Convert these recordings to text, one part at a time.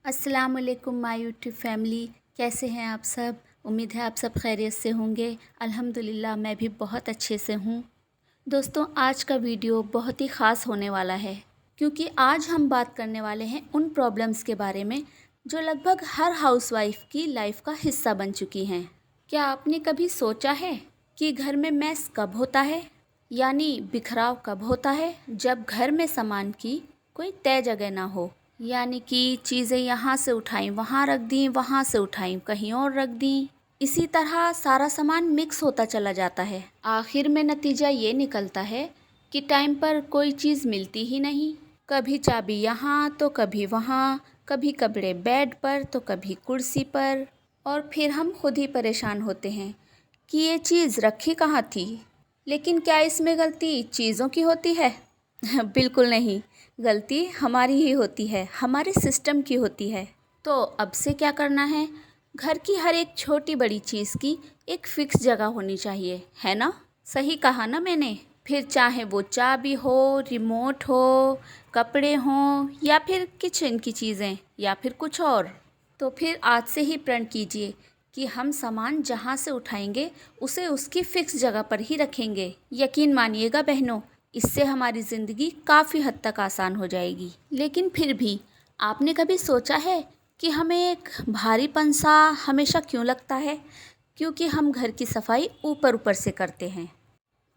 अस्सलाम वालेकुम my YouTube family. कैसे हैं आप सब? उम्मीद है आप सब खैरियत से होंगे। अल्हम्दुलिल्लाह मैं भी बहुत अच्छे से हूँ। दोस्तों, आज का वीडियो बहुत ही ख़ास होने वाला है क्योंकि आज हम बात करने वाले हैं उन प्रॉब्लम्स के बारे में जो लगभग हर हाउसवाइफ की लाइफ का हिस्सा बन चुकी हैं। क्या आपने कभी सोचा है कि घर में मैस कब होता है, यानी बिखराव कब होता है? जब घर में सामान की कोई तय जगह ना हो, यानी कि चीज़ें यहाँ से उठाई वहाँ रख दी, वहाँ से उठाई कहीं और रख दी। इसी तरह सारा सामान मिक्स होता चला जाता है। आखिर में नतीजा ये निकलता है कि टाइम पर कोई चीज़ मिलती ही नहीं। कभी चाबी यहाँ तो कभी वहाँ, कभी कपड़े बेड पर तो कभी कुर्सी पर, और फिर हम खुद ही परेशान होते हैं कि ये चीज़ रखी कहाँ थी। लेकिन क्या इसमें गलती चीज़ों की होती है? बिल्कुल नहीं, गलती हमारी ही होती है, हमारे सिस्टम की होती है। तो अब से क्या करना है? घर की हर एक छोटी बड़ी चीज़ की एक फिक्स जगह होनी चाहिए, है ना? सही कहा ना मैंने? फिर चाहे वो चाबी हो, रिमोट हो, कपड़े हों, या फिर किचन की चीज़ें, या फिर कुछ और। तो फिर आज से ही प्रण कीजिए कि हम सामान जहाँ से उठाएंगे उसे उसकी फिक्स जगह पर ही रखेंगे। यकीन मानिएगा बहनों, इससे हमारी ज़िंदगी काफ़ी हद तक आसान हो जाएगी। लेकिन फिर भी आपने कभी सोचा है कि हमें एक भारीपन सा हमेशा क्यों लगता है? क्योंकि हम घर की सफाई ऊपर ऊपर से करते हैं।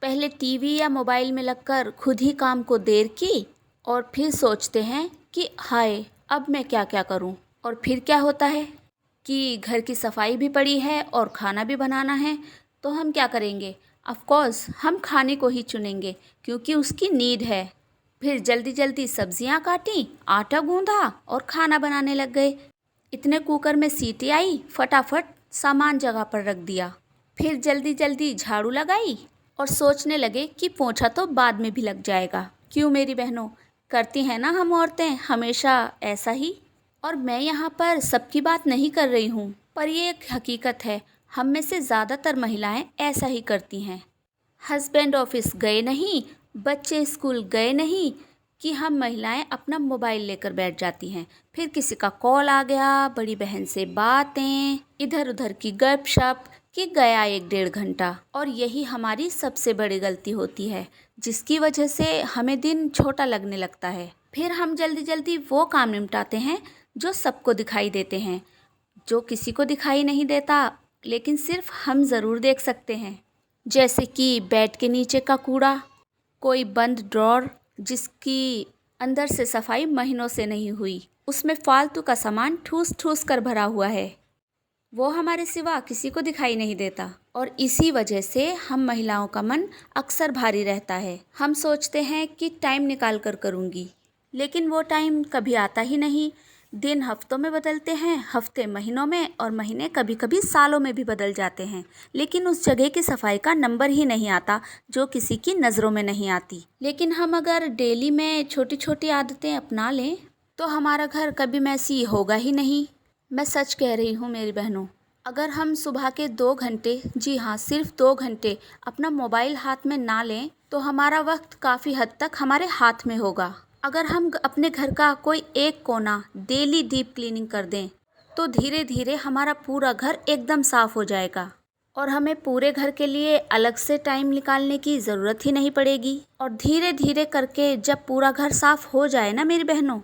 पहले टीवी या मोबाइल में लगकर खुद ही काम को देर की, और फिर सोचते हैं कि हाय अब मैं क्या क्या करूं। और फिर क्या होता है कि घर की सफाई भी पड़ी है और खाना भी बनाना है, तो हम क्या करेंगे? ऑफ कोर्स हम खाने को ही चुनेंगे क्योंकि उसकी नीड है। फिर जल्दी जल्दी सब्जियां काटी, आटा गूंदा और खाना बनाने लग गए। इतने कुकर में सीटी आई, फटाफट सामान जगह पर रख दिया। फिर जल्दी जल्दी झाड़ू लगाई और सोचने लगे कि पोंछा तो बाद में भी लग जाएगा। क्यों मेरी बहनों, करती हैं ना हम औरतें हमेशा ऐसा ही। और मैं यहाँ पर सबकी बात नहीं कर रही हूँ, पर ये एक हकीकत है, हम में से ज़्यादातर महिलाएं ऐसा ही करती हैं। हस्बैंड ऑफिस गए नहीं, बच्चे स्कूल गए नहीं, कि हम महिलाएं अपना मोबाइल लेकर बैठ जाती हैं। फिर किसी का कॉल आ गया, बड़ी बहन से बातें, इधर उधर की गपशप, कि गया 1 डेढ़ घंटा। और यही हमारी सबसे बड़ी गलती होती है, जिसकी वजह से हमें दिन छोटा लगने लगता है। फिर हम जल्दी जल्दी वो काम निपटाते हैं जो सबको दिखाई देते हैं, जो किसी को दिखाई नहीं देता लेकिन सिर्फ हम ज़रूर देख सकते हैं। जैसे कि बेड के नीचे का कूड़ा, कोई बंद ड्रॉर जिसकी अंदर से सफाई महीनों से नहीं हुई, उसमें फालतू का सामान ठूस ठूस कर भरा हुआ है, वो हमारे सिवा किसी को दिखाई नहीं देता। और इसी वजह से हम महिलाओं का मन अक्सर भारी रहता है। हम सोचते हैं कि टाइम निकाल कर करूँगी, लेकिन वो टाइम कभी आता ही नहीं। दिन हफ्तों में बदलते हैं, हफ्ते महीनों में, और महीने कभी कभी सालों में भी बदल जाते हैं, लेकिन उस जगह की सफाई का नंबर ही नहीं आता जो किसी की नज़रों में नहीं आती। लेकिन हम अगर डेली में छोटी छोटी आदतें अपना लें तो हमारा घर कभी मैसी होगा ही नहीं। मैं सच कह रही हूँ मेरी बहनों, अगर हम सुबह के 2 घंटे, जी हाँ सिर्फ 2 घंटे, अपना मोबाइल हाथ में ना लें तो हमारा वक्त काफ़ी हद तक हमारे हाथ में होगा। अगर हम अपने घर का कोई एक कोना डेली डीप क्लीनिंग कर दें तो धीरे धीरे हमारा पूरा घर एकदम साफ़ हो जाएगा, और हमें पूरे घर के लिए अलग से टाइम निकालने की ज़रूरत ही नहीं पड़ेगी। और धीरे धीरे करके जब पूरा घर साफ़ हो जाए ना मेरी बहनों,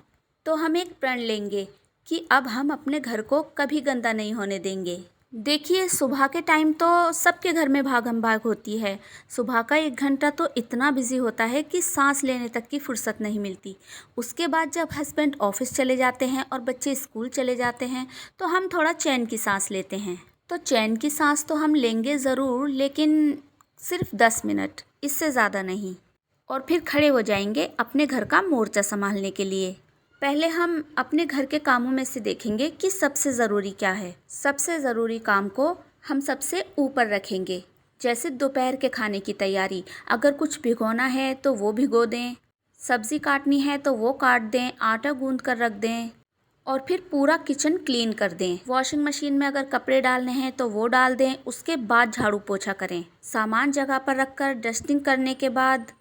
तो हम एक प्रण लेंगे कि अब हम अपने घर को कभी गंदा नहीं होने देंगे। देखिए, सुबह के टाइम तो सबके घर में भागम भाग होती है। सुबह का 1 घंटा तो इतना बिजी होता है कि सांस लेने तक की फुर्सत नहीं मिलती। उसके बाद जब हस्बैंड ऑफिस चले जाते हैं और बच्चे स्कूल चले जाते हैं तो हम थोड़ा चैन की सांस लेते हैं। तो चैन की सांस तो हम लेंगे ज़रूर, लेकिन सिर्फ 10 मिनट, इससे ज़्यादा नहीं। और फिर खड़े हो जाएंगे अपने घर का मोर्चा संभालने के लिए। पहले हम अपने घर के कामों में से देखेंगे कि सबसे ज़रूरी क्या है। सबसे ज़रूरी काम को हम सबसे ऊपर रखेंगे, जैसे दोपहर के खाने की तैयारी। अगर कुछ भिगोना है तो वो भिगो दें, सब्ज़ी काटनी है तो वो काट दें, आटा गूंद कर रख दें, और फिर पूरा किचन क्लीन कर दें। वॉशिंग मशीन में अगर कपड़े डालने हैं तो वो डाल दें, उसके बाद झाड़ू पोछा करें। सामान जगह पर रखकर डस्टिंग करने के बाद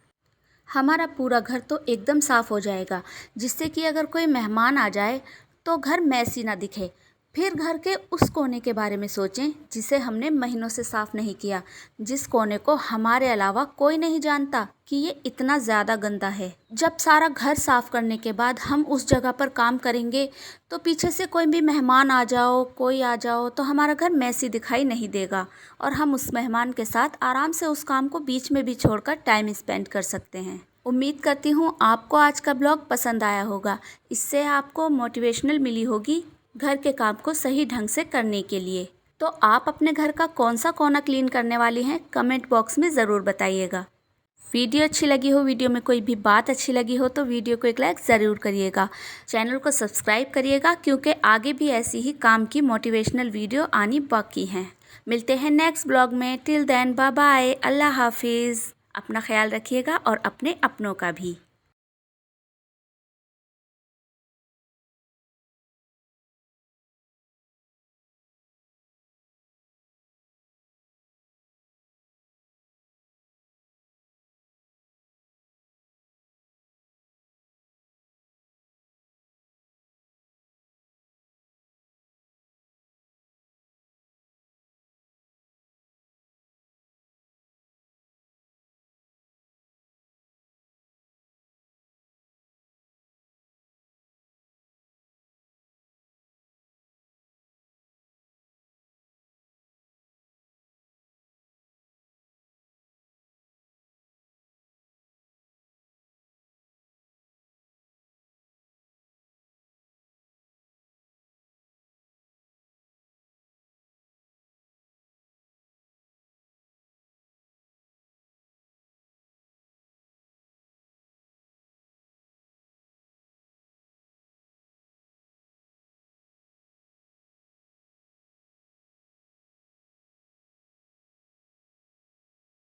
हमारा पूरा घर तो एकदम साफ़ हो जाएगा, जिससे कि अगर कोई मेहमान आ जाए तो घर मैसी ना दिखे। फिर घर के उस कोने के बारे में सोचें जिसे हमने महीनों से साफ़ नहीं किया, जिस कोने को हमारे अलावा कोई नहीं जानता कि ये इतना ज़्यादा गंदा है। जब सारा घर साफ़ करने के बाद हम उस जगह पर काम करेंगे तो पीछे से कोई भी मेहमान आ जाओ, कोई आ जाओ तो हमारा घर मैसी दिखाई नहीं देगा और हम उस मेहमान के साथ आराम से उस काम को बीच में भी छोड़कर टाइम स्पेंड कर सकते हैं। उम्मीद करती हूँ आपको आज का ब्लॉग पसंद आया होगा। इससे आपको मोटिवेशनल मिली होगी घर के काम को सही ढंग से करने के लिए। तो आप अपने घर का कौन सा कोना क्लीन करने वाली हैं, कमेंट बॉक्स में ज़रूर बताइएगा। वीडियो अच्छी लगी हो, वीडियो में कोई भी बात अच्छी लगी हो तो वीडियो को एक लाइक ज़रूर करिएगा। चैनल को सब्सक्राइब करिएगा क्योंकि आगे भी ऐसी ही काम की मोटिवेशनल वीडियो आनी बाकी हैं। मिलते हैं नेक्स्ट ब्लॉग में। टिल देन बाय बाय, अल्लाह हाफिज़। अपना ख्याल रखिएगा और अपने अपनों का भी।